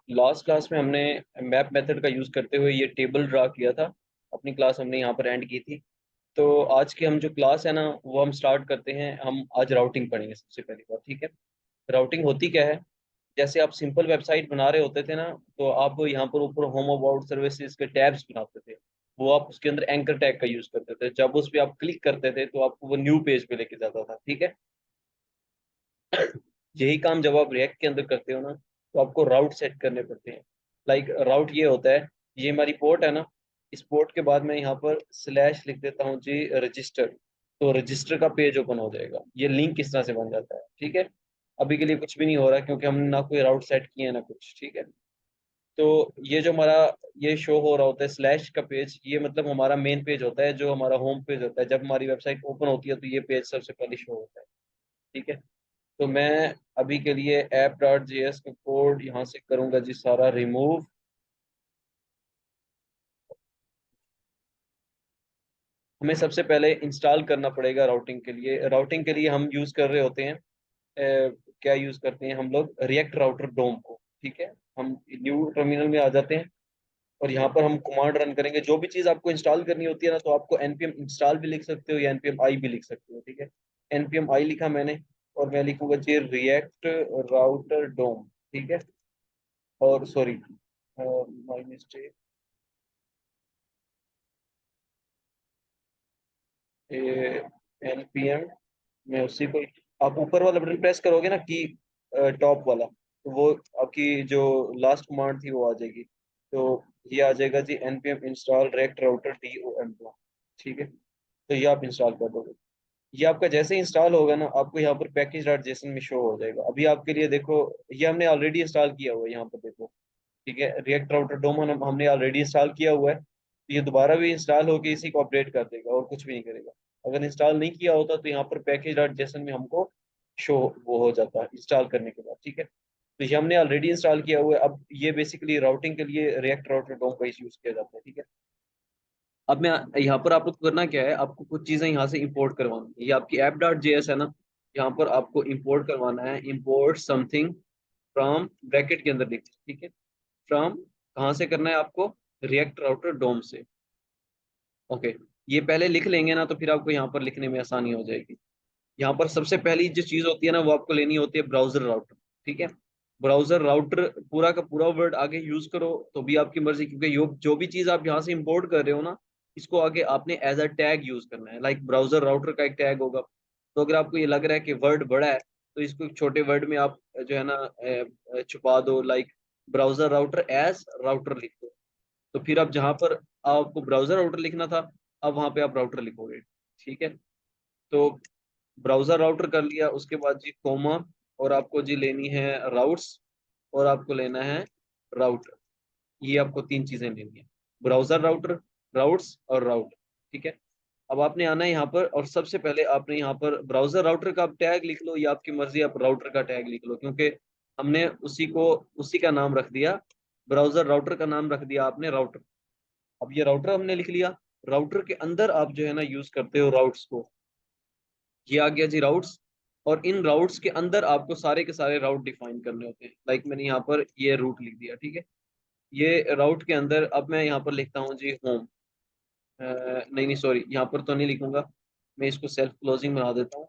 Last class में हमने map method का यूज़ करते हुए ये टेबल ड्रा किया था। अपनी क्लास हमने यहाँ पर एंड की थी। तो आज की हम जो क्लास है ना, वो हम स्टार्ट करते हैं। हम आज राउटिंग पढ़ेंगे सबसे पहली बार, ठीक है। राउटिंग होती क्या है? जैसे आप सिंपल वेबसाइट बना रहे होते थे ना, तो आप यहाँ पर ऊपर होम अबाउट सर्विसेज के टैब्स बनाते थे। वो आप उसके अंदर एंकर टैग का यूज करते थे। जब उस पर आप क्लिक करते थे तो आपको वो न्यू पेज पे लेके जाता था, ठीक है। यही काम जब आप रिएक्ट के अंदर करते हो ना, तो आपको राउट सेट करने पड़ते हैं। लाइक राउट ये होता है, ये हमारी पोर्ट है ना। इस पोर्ट के बाद मैं यहाँ पर स्लैश लिख देता हूँ जी, रजिस्टर। तो रजिस्टर का पेज ओपन हो जाएगा। ये लिंक इस तरह से बन जाता है, ठीक है। अभी के लिए कुछ भी नहीं हो रहा क्योंकि हमने ना कोई राउट सेट किया है ना कुछ, ठीक है। तो ये जो हमारा ये शो हो रहा होता है स्लैश का पेज, ये मतलब हमारा मेन पेज होता है, जो हमारा होम पेज होता है। जब हमारी वेबसाइट ओपन होती है तो ये पेज सबसे पहले शो होता है, ठीक है। तो मैं अभी के लिए app.js का कोड यहाँ से करूंगा जी सारा रिमूव। हमें सबसे पहले इंस्टॉल करना पड़ेगा राउटिंग के लिए। राउटिंग के लिए हम यूज कर रहे होते हैं क्या यूज करते हैं हम लोग? रिएक्ट राउटर डोम को, ठीक है। हम न्यू टर्मिनल में आ जाते हैं और यहाँ पर हम कमांड रन करेंगे। जो भी चीज़ आपको इंस्टॉल करनी होती है ना, तो आपको npm इंस्टॉल भी लिख सकते हो या npm आई भी लिख सकते हो, ठीक है। npm आई लिखा मैंने, और मैं लिखूंगा जी रिएक्ट राउटर डोम, ठीक है। और सॉरी, माय मिस्टेक, npm में उसी को आप ऊपर वाला बटन प्रेस करोगे ना की, टॉप वाला, तो वो आपकी जो लास्ट कमांड थी वो आ जाएगी। तो ये आ जाएगा जी npm इंस्टॉल रेक्ट राउटर डोम, ठीक है। तो ये आप इंस्टॉल कर दोगे। ये आपका जैसे ही इंस्टॉल होगा ना, आपको यहाँ पर पैकेज डॉट जेसन में शो हो जाएगा। अभी आपके लिए देखो, ये हमने ऑलरेडी इंस्टॉल किया हुआ है यहाँ पर देखो, ठीक है। रिएक्ट राउटर डोम हमने ऑलरेडी इंस्टॉल किया हुआ है। तो ये दोबारा भी इंस्टॉल होकर इसी को अपडेट कर देगा और कुछ भी नहीं करेगा। अगर इंस्टॉल नहीं किया होता तो यहाँ पर पैकेज डॉट जेसन में हमको शो वो हो जाता है इंस्टॉल करने के बाद, ठीक है। तो ये हमने ऑलरेडी इंस्टॉल किया हुआ है। अब ये बेसिकली राउटिंग के लिए रिएक्ट राउटर डोम का यूज किया जाता है, ठीक है। अब मैं यहाँ पर आपको करना क्या है, आपको कुछ चीजें यहाँ से इंपोर्ट करवानी है। ये आपकी ऐप डॉट जेएस है ना, यहाँ पर आपको इंपोर्ट करवाना है। इंपोर्ट समथिंग फ्रॉम ब्रैकेट के अंदर लिखिए, ठीक है। फ्रॉम कहाँ से करना है आपको? रिएक्ट राउटर डोम से, ओके। ये पहले लिख लेंगे ना, तो फिर आपको यहाँ पर लिखने में आसानी हो जाएगी। यहाँ पर सबसे पहली जो चीज होती है ना, वो आपको लेनी होती है ब्राउजर राउटर, ठीक है। ब्राउजर राउटर पूरा का पूरा वर्ड आगे यूज करो तो भी आपकी मर्जी, क्योंकि जो भी चीज आप यहाँ से इंपोर्ट कर रहे हो ना, इसको आगे आपने एज अ टैग यूज करना है। लाइक ब्राउजर राउटर का एक टैग होगा। तो अगर आपको ये लग रहा है कि वर्ड बड़ा है, तो इसको एक छोटे वर्ड में आप जो है ना छुपा दो। Like browser router as router लिख दो। तो फिर आप जहां पर आपको ब्राउजर राउटर लिखना था, अब वहां पे आप राउटर लिखोगे, ठीक है। तो ब्राउजर राउटर कर लिया, उसके बाद जी कोमा, और आपको जी लेनी है राउट्स, और आपको लेना है राउटर। ये आपको तीन चीजें लेनी है, ब्राउजर राउटर, राउट्स और राउटर, ठीक है। अब आपने आना है यहाँ पर, और सबसे पहले आपने यहाँ पर ब्राउजर राउटर का आप टैग लिख लो, या आपकी मर्जी आप राउटर का टैग लिख लो, क्योंकि हमने उसी का नाम रख दिया। ब्राउजर राउटर का नाम रख दिया आपने राउटर। अब ये राउटर हमने लिख लिया। राउटर के अंदर आप जो है ना यूज करते हो राउट्स को। ये आ गया जी राउट्स। और इन राउट्स के अंदर आपको सारे के सारे राउट डिफाइन करने होते हैं। लाइक मैंने यहाँ पर ये रूट लिख दिया, ठीक है। ये राउट के अंदर अब मैं यहाँ पर लिखता हूँ जी होम। नहीं नहीं सॉरी, यहाँ पर तो नहीं लिखूंगा। मैं इसको सेल्फ क्लोजिंग बना देता हूँ।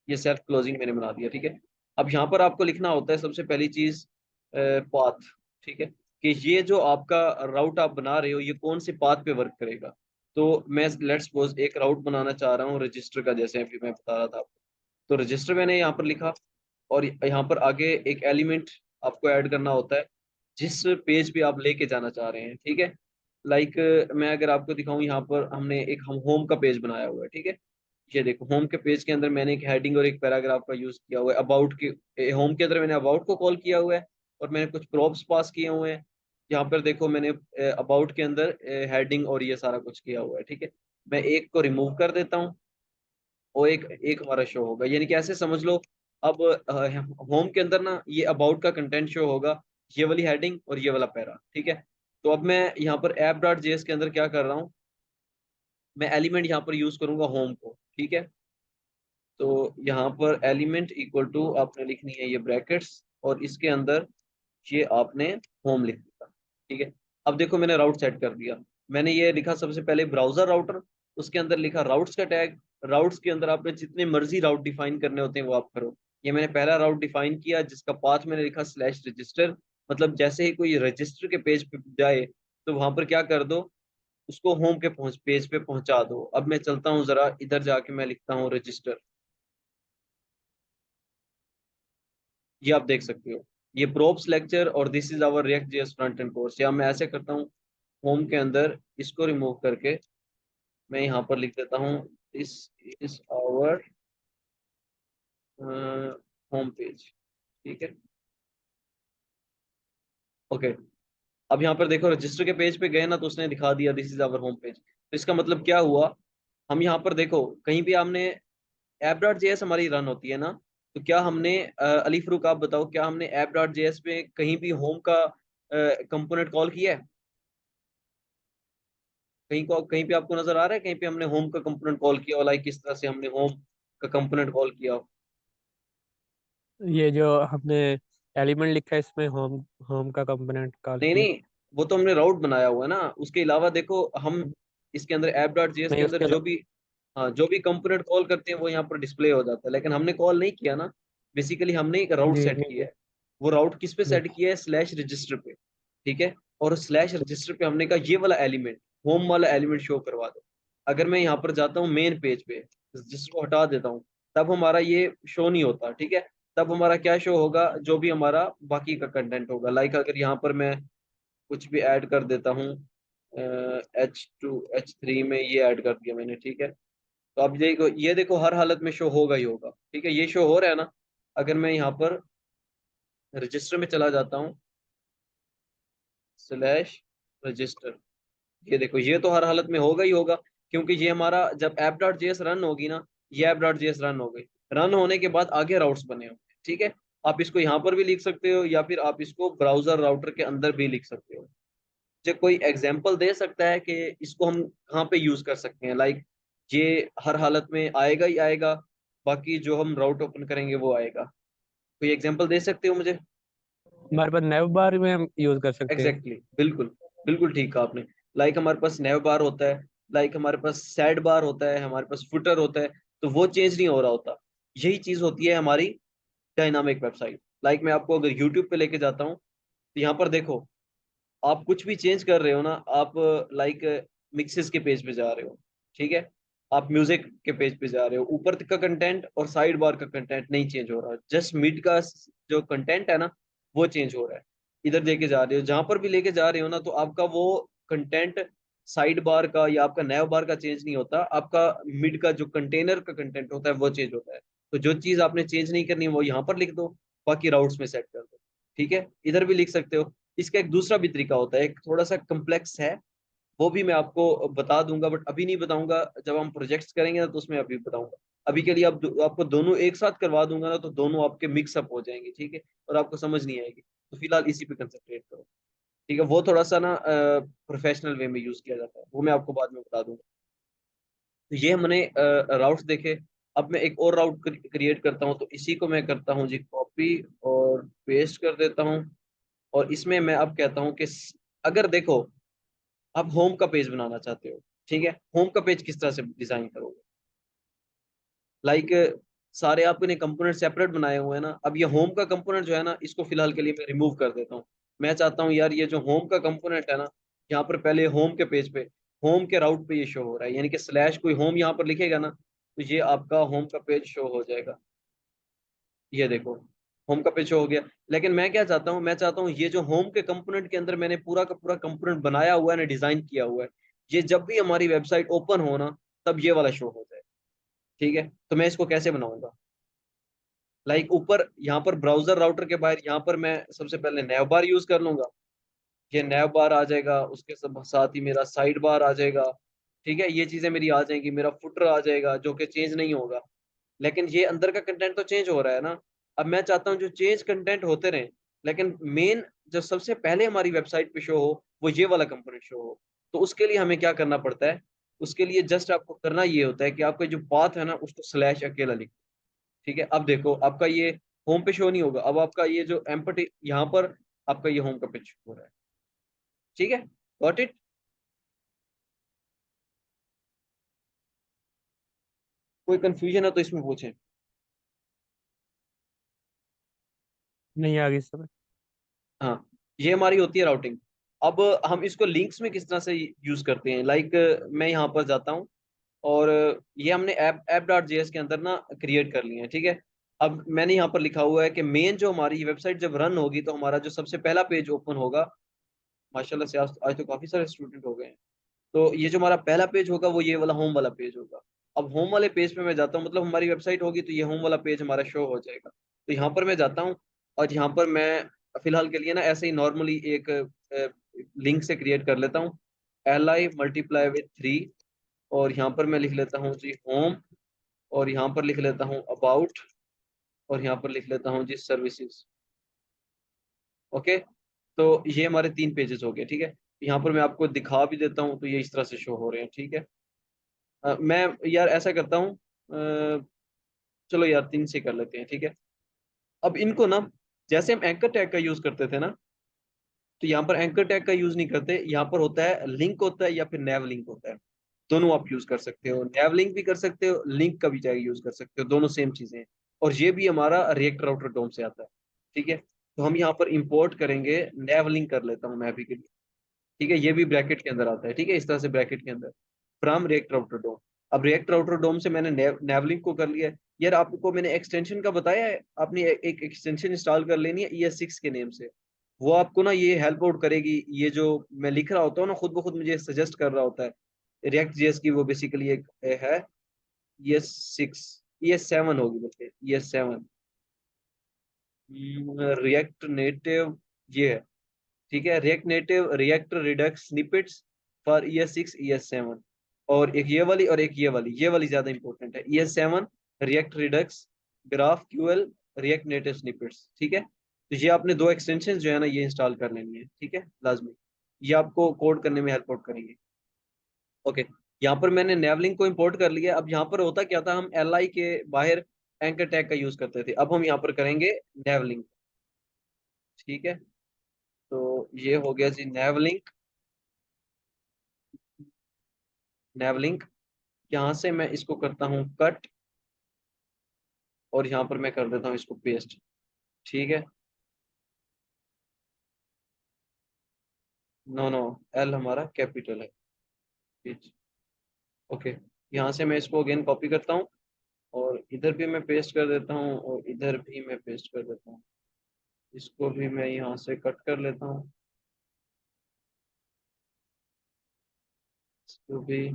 ये सेल्फ क्लोजिंग मैंने बना दिया, ठीक है। अब यहाँ पर आपको लिखना होता है सबसे पहली चीज पाथ, ठीक है। कि ये जो आपका राउट आप बना रहे हो, ये कौन से पाथ पे वर्क करेगा। तो मैं लेट्स सपोज एक राउट बनाना चाह रहा हूँ रजिस्टर का, जैसे अभी मैं बता रहा था आपको। तो रजिस्टर मैंने यहाँ पर लिखा, और यहाँ पर आगे एक एलिमेंट आपको ऐड करना होता है जिस पेज पे आप लेके जाना चाह रहे हैं, ठीक है। लाइक मैं अगर आपको दिखाऊं, यहाँ पर हमने एक हम होम का पेज बनाया हुआ है, ठीक है। ये देखो, होम के पेज के अंदर मैंने एक हेडिंग और एक पैराग्राफ का यूज किया हुआ है। अबाउट के होम के अंदर मैंने अबाउट को कॉल किया हुआ है, और मैंने कुछ प्रॉप्स पास किए हुए हैं। यहाँ पर देखो, मैंने अबाउट के अंदर हेडिंग और ये सारा कुछ किया हुआ है, ठीक है। मैं एक को रिमूव कर देता हूँ, और एक एक हमारा शो होगा। यानी कि ऐसे समझ लो, अब होम के अंदर ना ये अबाउट का कंटेंट शो होगा, ये वाली हेडिंग और ये वाला पैरा, ठीक है। तो अब मैं यहाँ पर ऐप डॉट जेएस के अंदर क्या कर रहा हूँ, मैं एलिमेंट यहाँ पर यूज करूंगा होम को, ठीक है। तो यहाँ पर एलिमेंट इक्वल टू आपने लिखनी है ये ब्रैकेट्स, और इसके अंदर ये आपने होम लिख दिया। ठीक है, अब देखो मैंने राउट सेट कर दिया। मैंने ये लिखा सबसे पहले ब्राउजर राउटर, उसके अंदर लिखा राउट्स का टैग। राउट्स के अंदर आपने जितने मर्जी राउट डिफाइन करने होते हैं वो आप करो। ये मैंने पहला राउट डिफाइन किया जिसका पाथ मैंने लिखा स्लैश रजिस्टर। मतलब जैसे ही कोई रजिस्टर के पेज पे जाए तो वहां पर क्या कर दो, उसको होम के पहुंच पेज पे पहुंचा दो। अब मैं चलता हूँ जरा इधर जाके मैं लिखता हूँ रजिस्टर। ये आप देख सकते हो, ये प्रोप्स लेक्चर और this is our React JS front end course. या मैं ऐसे करता हूँ, होम के अंदर इसको रिमूव करके मैं यहाँ पर लिख देता हूँ this is our home page. ठीक है, ओके। अब यहाँ पर देखो रजिस्टर के पेज पे गए ना तो उसने दिखा दिया this is our home page. तो इसका मतलब क्या हुआ, हम यहाँ पर देखो कहीं भी हमने ऐप डॉट जेएस हमारी रन होती है ना, तो क्या हमने अली फरूक आप बताओ, क्या हमने ऐप डॉट जेएस पे कहीं भी होम का कंपोनेंट कॉल किया है? कहीं पे आपको नजर आ रहा है कहीं पे हमने होम का कंपोनेंट कॉल किया हो, लाइक किस तरह से हमने होम का कंपोनेंट कॉल किया हो? ये जो हमने एलिमेंट लिखा है इसमें होम होम का कंपोनेंट कॉल नहीं किया। नहीं, वो तो हमने राउट बनाया हुआ है ना। उसके अलावा देखो हम इसके अंदर ऐप डॉट जेएस के नहीं अंदर उसके जो अलावा। भी, हाँ जो भी कंपोनेंट कॉल करते हैं वो यहाँ पर डिस्प्ले हो जाता है, लेकिन हमने कॉल नहीं किया ना। बेसिकली हमने एक राउट जी सेट नहीं किया है। वो राउट किस पे जी। सेट किया है, स्लैश रजिस्टर पे। ठीक है, और स्लैश रजिस्टर पे हमने कहा ये वाला एलिमेंट, होम वाला एलिमेंट शो करवा दो। अगर मैं यहाँ पर जाता हूँ मेन पेज पे, जिसको हटा देता हूँ, तब हमारा ये शो नहीं होता। ठीक है, तब हमारा क्या शो होगा, जो भी हमारा बाकी का कंटेंट होगा। लाइक अगर यहाँ पर मैं कुछ भी ऐड कर देता हूँ, H2 H3 में ये ऐड कर दिया मैंने। ठीक है, तो अब देखो ये देखो हर हालत में शो होगा ही होगा। ठीक है, ये शो हो रहा है ना। अगर मैं यहाँ पर रजिस्टर में चला जाता हूँ, स्लैश रजिस्टर, ये देखो ये तो हर हालत में होगा ही होगा, क्योंकि ये हमारा जब ऐप डॉट जेएस रन होगी ना, ये ऐप डॉट जेएस रन हो गई। रन होने के बाद आगे राउट्स बने होंगे। ठीक है, आप इसको यहाँ पर भी लिख सकते हो या फिर आप इसको ब्राउजर राउटर के अंदर भी लिख सकते हो। मुझे कोई एग्जांपल दे सकता है कि इसको हम कहाँ पे यूज कर सकते हैं? लाइक ये हर हालत में आएगा ही आएगा, बाकी जो हम राउट ओपन करेंगे वो आएगा। कोई एग्जांपल दे सकते हो मुझे? हमारे पास नेव बार में हम यूज कर सकते हैं। एग्जैक्टली exactly, बिल्कुल बिल्कुल ठीक कहा आपने। लाइक हमारे पास नेव बार होता है, लाइक हमारे पास सैड बार होता है, हमारे पास फुटर होता है। तो वो चेंज नहीं हो रहा होता। यही चीज होती है हमारी डायनामिक वेबसाइट। लाइक मैं आपको अगर यूट्यूब पे लेके जाता हूँ, तो यहाँ पर देखो आप कुछ भी चेंज कर रहे हो ना, आप लाइक मिक्सेस के पेज पे जा रहे हो। ठीक है, आप म्यूजिक के पेज पे जा रहे हो, ऊपर का कंटेंट और साइड बार का कंटेंट नहीं चेंज हो रहा, जस्ट मिड का जो कंटेंट है ना वो चेंज हो रहा है। इधर लेके जा रहे हो, जहां पर भी लेके जा रहे हो ना, तो आपका वो कंटेंट साइड बार का या आपका नैव बार का चेंज नहीं होता, आपका मिड का जो कंटेनर का कंटेंट होता है वो चेंज होता है। तो जो चीज आपने चेंज नहीं करनी वो यहाँ पर लिख दो, बाकी राउट्स में सेट कर दो। ठीक है, इधर भी लिख सकते हो। इसका एक दूसरा भी तरीका होता है, एक थोड़ा सा कम्प्लेक्स है, वो भी मैं आपको बता दूंगा, बट अभी नहीं बताऊंगा। जब हम प्रोजेक्ट्स करेंगे ना तो उसमें अभी बताऊंगा। अभी के लिए आपको दोनों एक साथ करवा दूंगा ना, तो दोनों आपके मिक्सअप हो जाएंगे। ठीक है, और आपको समझ नहीं आएगी। तो फिलहाल इसी पे कंसंट्रेट करो। ठीक है, वो थोड़ा सा ना प्रोफेशनल वे में यूज किया जाता है, वो मैं आपको बाद में बता दूंगा। तो ये हमने राउट्स देखे। अब मैं एक और राउट क्रिएट करता हूँ, तो इसी को मैं करता हूँ जी कॉपी और पेस्ट कर देता हूँ। और इसमें मैं अब कहता हूँ कि अगर देखो आप होम का पेज बनाना चाहते हो, ठीक है, होम का पेज किस तरह से डिजाइन करोगे? लाइक सारे आपने कंपोनेंट सेपरेट बनाए हुए हैं ना। अब ये होम का कंपोनेंट जो है ना, इसको फिलहाल के लिए मैं रिमूव कर देता हूँ। मैं चाहता हूँ यार ये जो होम का कंपोनेंट है ना, यहाँ पर पहले होम के पेज पे, होम के राउट पे ये शो हो रहा है, यानी कि स्लैश कोई होम यहाँ पर लिखेगा ना, तो ये आपका होम का पेज शो हो जाएगा। ये देखो होम का पेज हो गया। लेकिन मैं क्या चाहता हूँ, मैं चाहता हूँ ये जो होम के कंपोनेंट के अंदर मैंने पूरा का पूरा कंपोनेंट बनाया हुआ है ना, डिजाइन किया हुआ है, ये जब भी हमारी वेबसाइट ओपन हो ना, तब ये वाला शो हो जाए। ठीक है, तो मैं इसको कैसे बनाऊंगा? लाइक ऊपर यहाँ पर ब्राउजर राउटर के बाहर यहाँ पर मैं सबसे पहले नैव बार यूज कर लूंगा। ये नैव बार आ जाएगा, उसके साथ ही मेरा साइड बार आ जाएगा। ठीक है, ये चीजें मेरी आ जाएंगी, मेरा फुटर आ जाएगा जो कि चेंज नहीं होगा। लेकिन ये अंदर का कंटेंट तो चेंज हो रहा है ना। अब मैं चाहता हूँ जो चेंज कंटेंट होते रहे, लेकिन मेन जो सबसे पहले हमारी वेबसाइट पे शो हो वो ये वाला कंपोनेंट शो हो। तो उसके लिए हमें क्या करना पड़ता है? उसके लिए जस्ट आपको करना ये होता है कि आपका जो पाथ है ना उसको स्लैश अकेला लिखो। ठीक है, अब देखो आपका ये होम पे शो नहीं होगा। अब आपका ये जो एम्पटी यहाँ पर आपका ये होम का पेज हो रहा है। ठीक है, गॉट इट। कोई कंफ्यूजन है तो इसमें पूछें। नहीं आ गई समझ। हाँ, ये हमारी होती है राउटिंग। अब हम इसको लिंक्स में किस तरह से यूज करते हैं, लाइक मैं यहाँ पर जाता हूँ और ये हमने ऐप डॉट जेएस के अंदर ना क्रिएट कर लिए हैं, ठीक है। अब मैंने यहाँ पर लिखा हुआ है कि मेन जो हमारी वेबसाइट जब रन होगी तो हमारा जो सबसे पहला पेज ओपन होगा, माशाल्लाह से आज तो काफी सारे स्टूडेंट हो गए हैं। तो ये जो हमारा पहला पेज होगा वो ये वाला होम वाला पेज होगा। अब होम वाले पेज पे मैं जाता हूँ, मतलब हमारी वेबसाइट होगी तो ये होम वाला पेज हमारा शो हो जाएगा। तो यहाँ पर मैं जाता हूँ और यहाँ पर मैं फिलहाल के लिए ना ऐसे ही नॉर्मली एक लिंक से क्रिएट कर लेता हूँ, li × 3। और यहाँ पर मैं लिख लेता हूँ जी होम, और यहाँ पर लिख लेता हूँ अबाउट, और यहाँ पर लिख लेता हूँ जी सर्विसेज। ओके, तो ये हमारे 3 पेजेस हो गए, ठीक है। यहाँ पर मैं आपको दिखा भी देता हूँ तो ये इस तरह से शो हो रहे हैं, ठीक है। मैं यार ऐसा करता हूँ, चलो यार 3 से कर लेते हैं, ठीक है। अब इनको ना, जैसे हम एंकर टैग का यूज करते थे ना, तो यहाँ पर एंकर टैग का यूज नहीं करते, यहाँ पर होता है लिंक होता है या फिर नैव लिंक होता है। दोनों आप यूज कर सकते हो, नैव लिंक भी कर सकते हो, लिंक का भी टैग यूज कर सकते हो, दोनों सेम चीजें हैं। और ये भी हमारा रिएक्ट राउटर डोम से आता है, ठीक है। तो हम यहाँ पर इंपोर्ट करेंगे, नैव लिंक कर लेता हूँ मैं अभी के लिए, ठीक है। ये भी ब्रैकेट के अंदर आता है, ठीक है, इस तरह से ब्रैकेट के अंदर फ्रॉम रिएक्ट राउटर डोम। अब रिएक्ट राउटर डोम से मैंने नैवलिंक को कर लिया है। यार आपको मैंने एक्सटेंशन का बताया है, आपने एक एक्सटेंशन इंस्टॉल कर लेनी है ES6 के नेम से। वो आपको ना ये हेल्प आउट करेगी, ये जो मैं लिख रहा होता हूँ ना खुद ब खुद मुझे सजेस्ट कर रहा होता है। रिएक्ट जेएस की वो बेसिकली एक है ES6, ES7 होगी, बल्कि ES7 रिएक्ट नेटिव, ये है, ठीक है। React native react Redux snippets for ES6 ES7। और एक ये वाली और एक ये वाली ज्यादा इंपॉर्टेंट है, ES7 react Redux graph QL react native snippets, ठीक है। तो ये आपने 2 एक्सटेंशन जो है ना ये इंस्टॉल कर लेनी है, ठीक है, लाजमी। ये आपको कोड करने में हेल्प आउट करेंगे। ओके, यहाँ पर मैंने नेवलिंक को इंपोर्ट कर लिया। अब यहाँ पर होता क्या था, हम LI के बाहर एंकर टैग का यूज करते थे, अब हम यहाँ पर करेंगे नेवलिंक, ठीक है। तो ये हो गया जी नेवलिंक। नेवलिंक, यहाँ से मैं इसको करता हूँ कट, और यहाँ पर मैं कर देता हूँ इसको पेस्ट, ठीक है। नो नो, L हमारा कैपिटल है। ओके, यहाँ से मैं इसको अगेन कॉपी करता हूँ, और इधर भी मैं पेस्ट कर देता हूँ, और इधर भी मैं पेस्ट कर देता हूँ। इसको भी मैं यहाँ से कट कर लेता हूँ, इसको भी,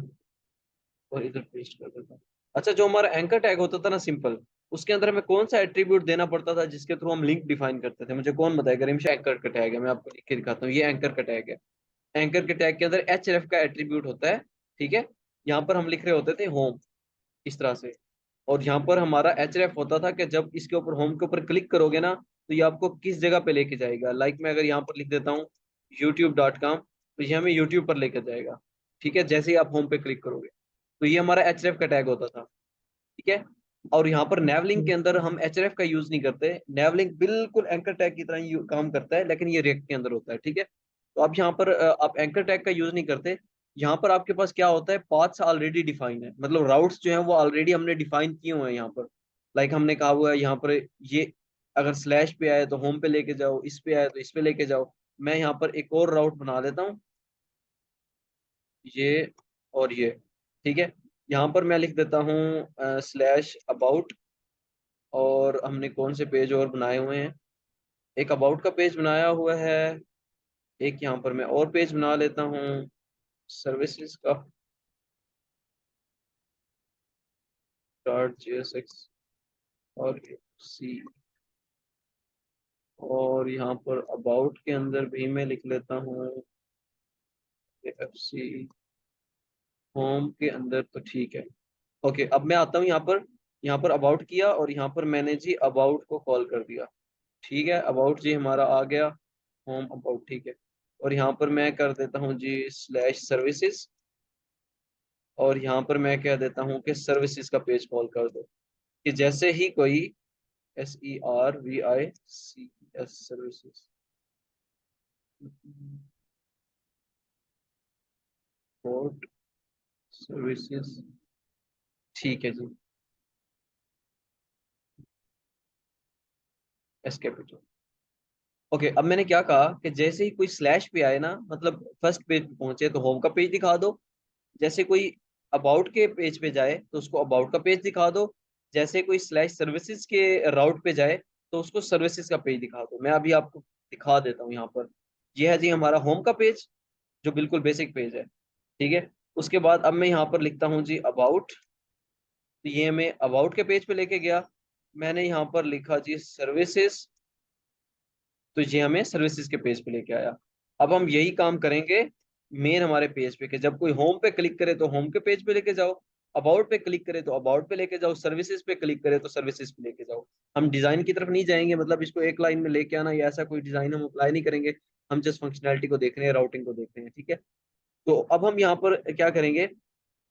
और इधर पेस्ट कर देता हूँ। अच्छा, जो हमारा एंकर टैग होता था ना सिंपल, उसके अंदर हमें कौन सा एट्रीब्यूट देना पड़ता था जिसके थ्रू हम लिंक डिफाइन करते थे, मुझे कौन बताएगा? रिमशा, एंकर का टैग है, मैं आपको लिख के दिखाता हूँ, ये एंकर का टैग है। एंकर के टैग के अंदर href का एट्रीब्यूट होता है, ठीक है। यहाँ पर हम लिख रहे होते थे होम, इस तरह से। और यहाँ पर हमारा href होता था कि जब इसके ऊपर होम के ऊपर क्लिक करोगे ना तो ये आपको किस जगह पे लेके जाएगा। लाइक मैं अगर यहाँ पर लिख देता हूँ youtube.com, तो ये हमें यूट्यूब पर लेकर जाएगा, ठीक है, जैसे ही आप होम पे क्लिक करोगे। तो ये हमारा href का टैग होता था, ठीक है। और यहाँ पर नेवलिंक के अंदर हम href का यूज नहीं करते। नेवलिंक बिल्कुल एंकर टैग की तरह ही काम करता है, लेकिन ये रिएक्ट के अंदर होता है, ठीक है। तो आप यहाँ पर आप एंकर टैग का यूज नहीं करते। यहाँ पर आपके पास क्या होता है, पाथ्स ऑलरेडी डिफाइन है, मतलब राउट्स जो है वो ऑलरेडी हमने डिफाइन किए हुए हैं यहाँ पर। लाइक हमने कहा हुआ है यहाँ पर, ये अगर स्लैश पे आए तो होम पे लेके जाओ, इस पे आए तो इस पे लेके जाओ। मैं यहाँ पर एक और राउट बना देता हूँ, ये और ये, ठीक है। यहाँ पर मैं लिख देता हूँ स्लैश अबाउट, और हमने कौन से पेज और बनाए हुए हैं, एक अबाउट का पेज बनाया हुआ है, एक यहाँ पर मैं और पेज बना लेता हूँ सर्विसेज का, .jsx और सी। और यहाँ पर अबाउट के अंदर भी मैं लिख लेता हूँ FC। होम के अंदर तो ठीक है। ओके, अब मैं आता हूँ यहाँ पर अबाउट किया, और यहाँ पर मैंने जी अबाउट को कॉल कर दिया, ठीक है। अबाउट जी हमारा आ गया, होम अबाउट, ठीक है। और यहाँ पर मैं कर देता हूँ जी स्लैश सर्विसेज, और यहाँ पर मैं कह देता हूँ कि सर्विसेज का पेज कॉल कर दो, कि जैसे ही कोई SERVICES सर्विसेज, अबाउट सर्विसेज, ठीक है जी, एस कैपिटल। ओके, अब मैंने क्या कहा कि जैसे ही कोई स्लैश पे आए ना, मतलब फर्स्ट पेज पे पहुंचे तो होम का पेज दिखा दो, जैसे कोई अबाउट के पेज पे जाए तो उसको अबाउट का पेज दिखा दो, जैसे कोई स्लैश सर्विसेज के राउट पे जाए तो उसको सर्विसेज का पेज दिखा दो। मैं अभी आपको दिखा देता हूँ यहाँ पर। ये है जी हमारा होम का पेज, जो बिल्कुल बेसिक पेज है, ठीक है। उसके बाद अब मैं यहाँ पर लिखता हूँ जी अबाउट, तो ये हमें अबाउट के पेज पे लेके गया। मैंने यहाँ पर लिखा जी सर्विसेज, तो ये हमें सर्विसेज के पेज पे लेके आया। अब हम यही काम करेंगे मेन हमारे पेज पे, कि जब कोई होम पे क्लिक करे तो होम के पेज पे लेके जाओ, अबाउट पे क्लिक करे तो अबाउट पे लेके जाओ, सर्विसेज पे क्लिक करे तो सर्विसेज पे लेके जाओ। हम डिजाइन की तरफ नहीं जाएंगे, मतलब इसको एक लाइन में लेके आना या ऐसा कोई डिजाइन हम अप्लाई नहीं करेंगे। हम जस्ट फंक्शनैलिटी को देख रहे हैं, राउटिंग को देख रहे हैं, ठीक है। तो अब हम यहाँ पर क्या करेंगे,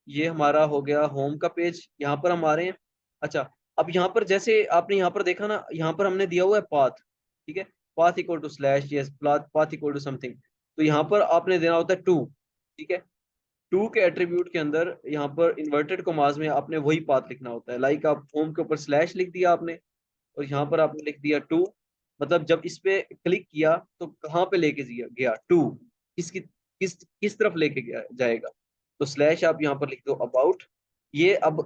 ये हमारा हो गया होम का पेज, यहाँ पर हम आ रहे हैं। अच्छा, अब यहाँ पर जैसे आपने यहाँ पर देखा ना, यहाँ पर हमने दिया हुआ है पाथ, ठीक है, path equal to slash, yes, path equal to something. तो यहाँ पर आपने देना होता है टू, ठीक है। टू के एट्रीब्यूट के अंदर यहाँ पर इन्वर्टेड कॉमास में आपने वही पाथ लिखना होता है। लाइक आप होम के ऊपर स्लैश लिख दिया आपने, और यहाँ पर आपने लिख दिया टू, मतलब जब इस पे क्लिक किया तो कहाँ पे लेके गया टू, किसकी किस तरफ लेके गया जाएगा। तो स्लैश आप यहाँ पर लिख दो अबाउट। ये अब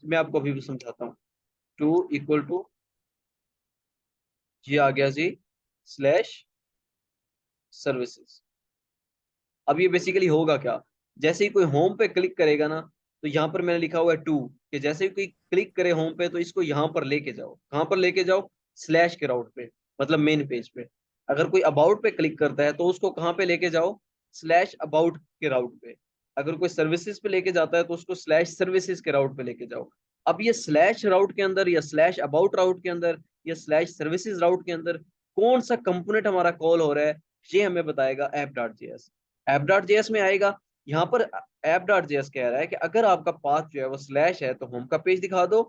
मैं आपको अभी भी समझाता हूँ। टू इक्वल टू, ये आ गया जी स्लैश सर्विसेज। अब ये बेसिकली होगा क्या, जैसे ही कोई होम पे क्लिक करेगा ना, तो यहाँ पर मैंने लिखा हुआ है टू, कि जैसे ही कोई क्लिक करे होम पे तो इसको यहाँ पर लेके जाओ। कहाँ पर लेके जाओ, स्लैश के राउट पे, मतलब मेन पेज पे। अगर कोई अबाउट पे क्लिक करता है तो उसको कहाँ पे लेके जाओ, स्लैश अबाउट के राउट पे। अगर कोई सर्विसेज पे लेके जाता है तो उसको स्लैश सर्विसेज के राउट पे लेके जाओ। अब ये स्लैश राउट के अंदर या स्लैश अबाउट राउट के अंदर या स्लैश सर्विसेज राउट के अंदर कौन सा कंपोनेंट हमारा कॉल हो रहा है, ये हमें बताएगा app dot JS. App dot JS में आएगा। यहाँ पर ऐप डॉट जेएस कह रहा है कि अगर आपका पाथ जो है वो स्लैश है तो होम का पेज दिखा दो,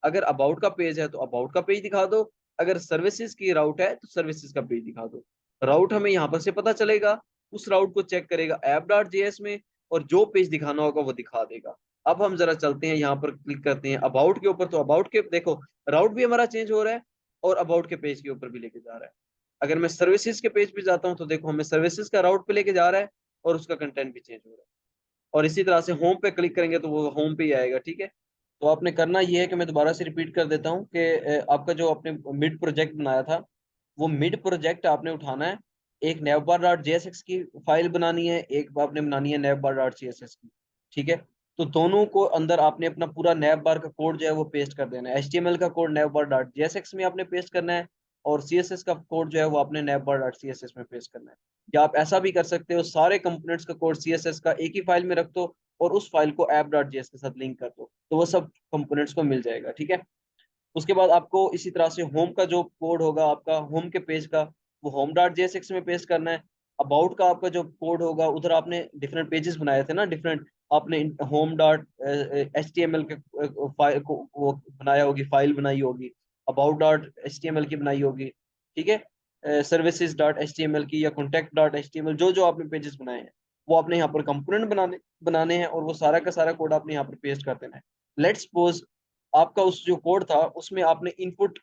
अगर अबाउट का पेज है तो अबाउट का पेज दिखा दो, अगर सर्विसेज की राउट है तो सर्विसेज का पेज दिखा दो। राउट हमें यहाँ पर से पता चलेगा, उस राउट को चेक करेगा ऐप डॉट जेएस में, और जो पेज दिखाना होगा वो दिखा देगा। अब हम जरा चलते हैं यहाँ पर, क्लिक करते हैं अबाउट के ऊपर, तो अबाउट के देखो राउट भी हमारा चेंज हो रहा है और अबाउट के पेज के ऊपर भी लेके जा रहा है। अगर मैं सर्विसेज के पेज पे जाता हूँ तो देखो हमें सर्विसेज का राउट पे लेके जा रहा है और उसका कंटेंट भी चेंज हो रहा है। और इसी तरह से होम पे क्लिक करेंगे तो वो होम पे ही आएगा, ठीक है। तो आपने करना ये है कि मैं दोबारा से रिपीट कर देता हूँ कि आपका जो आपने मिड प्रोजेक्ट बनाया था, वो मिड प्रोजेक्ट आपने उठाना है। एक navbar डॉट जेएसएक्स की फाइल बनानी है, एक आपने बनानी है navbar डॉट सीएसएस की, ठीक है। तो दोनों को अंदर आपने अपना पूरा navbar का कोड जो है वो पेस्ट कर देना है। एचटीएमएल का कोड navbar डॉट जेएसएक्स में आपने पेस्ट करना है, और सीएसएस का कोड जो है वो आपने navbar डॉट सीएसएस में पेस्ट करना है। या आप ऐसा भी कर सकते हो, सारे कंपोनेंट्स का कोड सीएसएस का एक ही फाइल में रख दो और उस फाइल को ऐप डॉट जेएस के साथ लिंक कर दो, तो वो सब कंपोनेंट्स को मिल जाएगा, ठीक है। उसके बाद आपको इसी तरह से होम का जो कोड होगा आपका होम के पेज का, वो होम डॉट जेएसएक्स में पेस्ट करना है। अबाउट का आपका जो कोड होगा, उधर आपने डिफरेंट पेजेस बनाए थे ना, डिफरेंट, आपने home dot H T M L के फाइल को वो बनाया होगी, फाइल बनाई होगी, about dot H T M L की बनाई होगी, ठीक है। Services dot H T M L की या contact dot H T M L, जो जो आपने पेजेस बनाए हैं वो आपने यहाँ पर कंपोनेंट बनाने बनाने हैं, और वो सारा का सारा कोड आपने यहाँ पर पेस्ट कर देना है। लेट्स सपोज आपका उस जो कोड था उसमें आपने इनपुट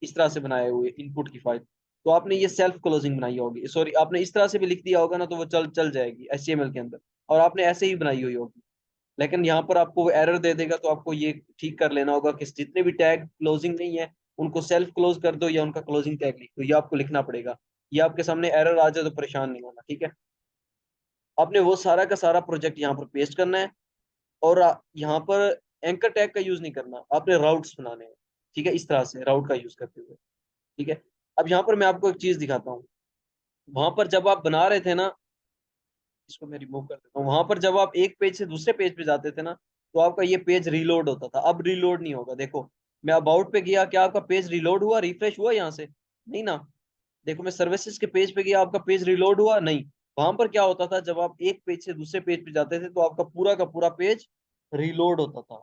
इस तरह से बनाए हुए, इनपुट की फाइल, तो आपने ये सेल्फ क्लोजिंग बनाई होगी, सॉरी आपने इस तरह से भी लिख दिया होगा ना, तो वो चल चल जाएगी एचटीएमएल के अंदर, और आपने ऐसे ही बनाई हुई होगी। लेकिन यहाँ पर आपको वो एरर दे देगा, तो आपको ये ठीक कर लेना होगा कि जितने भी टैग क्लोजिंग नहीं है उनको सेल्फ क्लोज कर दो, या उनका क्लोजिंग टैग लिख दो, ये आपको लिखना पड़ेगा। ये आपके सामने एरर आ जाए तो परेशान नहीं होना, ठीक है। आपने वो सारा का सारा प्रोजेक्ट यहाँ पर पेस्ट करना है, और यहाँ पर एंकर टैग का यूज नहीं करना, आपने राउट्स बनाने हैं, ठीक है, इस तरह से राउट का यूज करते हुए, ठीक है। अब यहाँ पर मैं आपको एक चीज दिखाता हूँ। वहां पर जब आप बना रहे थे ना, इसको मैं रिमूव कर देता हूँ, वहां पर जब आप एक पेज से दूसरे पेज पे जाते थे ना, तो आपका ये पेज रीलोड होता था। अब रीलोड नहीं होगा, देखो मैं अबाउट पे गया, क्या आपका पेज रीलोड हुआ, रिफ्रेश हुआ यहाँ से, नहीं ना। देखो मैं सर्विसेज के पेज पे गया, आपका पेज रीलोड हुआ नहीं। वहां पर क्या होता था, जब आप एक पेज से दूसरे पेज पे जाते थे तो आपका पूरा का पूरा पेज रीलोड होता था,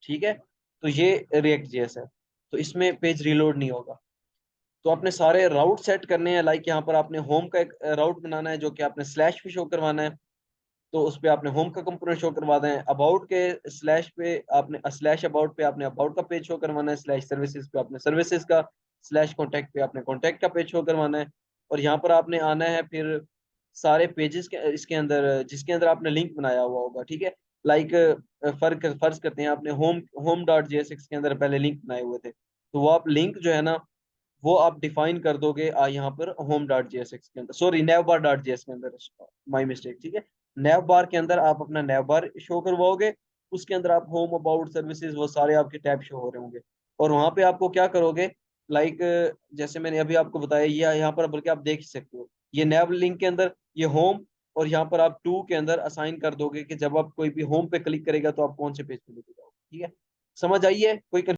ठीक है। तो ये रिएक्ट जेएस है, तो इसमें पेज रीलोड नहीं होगा। तो आपने सारे राउट सेट करने हैं, लाइक यहाँ पर आपने होम का एक राउट बनाना है जो कि आपने स्लैश पे शो करवाना है, तो उस पे आपने होम का कंपोनेंट शो करवा दें। अबाउट के स्लैश पे आपने स्लैश अबाउट पे आपने अबाउट का पेज शो करवाना है, स्लैश सर्विसेज पे आपने सर्विसेज का, स्लैश कॉन्टैक्ट पे आपने कॉन्टैक्ट का पेज शो करवाना है। और यहाँ पर आपने आना है फिर सारे पेजेस के इसके अंदर जिसके अंदर आपने लिंक बनाया हुआ होगा, ठीक है। लाइक फर्ज करते हैं आपने होम होम डॉट जेएसएक्स के अंदर पहले लिंक बनाए हुए थे, तो वो आप लिंक जो है ना वो आप डिफाइन कर दोगे यहाँ पर होम डॉट जेएसएक्स के अंदर, सॉरी नैव बार डॉट जेएस के अंदर, माई मिस्टेक, ठीक है। नैव बार के अंदर आप अपना नैव बार शो करवाओगे, उसके अंदर आप होम अबाउट सर्विसेज वो सारे आपके टैब शो हो रहे होंगे। और वहां पे आपको क्या करोगे, लाइक जैसे मैंने अभी आपको बताया, ये यहाँ पर बल्कि आप देख ही सकते हो, ये नैव लिंक के अंदर ये होम, और यहाँ पर आप टू के अंदर असाइन कर दोगे कि जब आप कोई भी होम पे क्लिक करेगा तो आप कौन से पेज पे लेके जाओगे, ठीक है। समझ आई है? कोई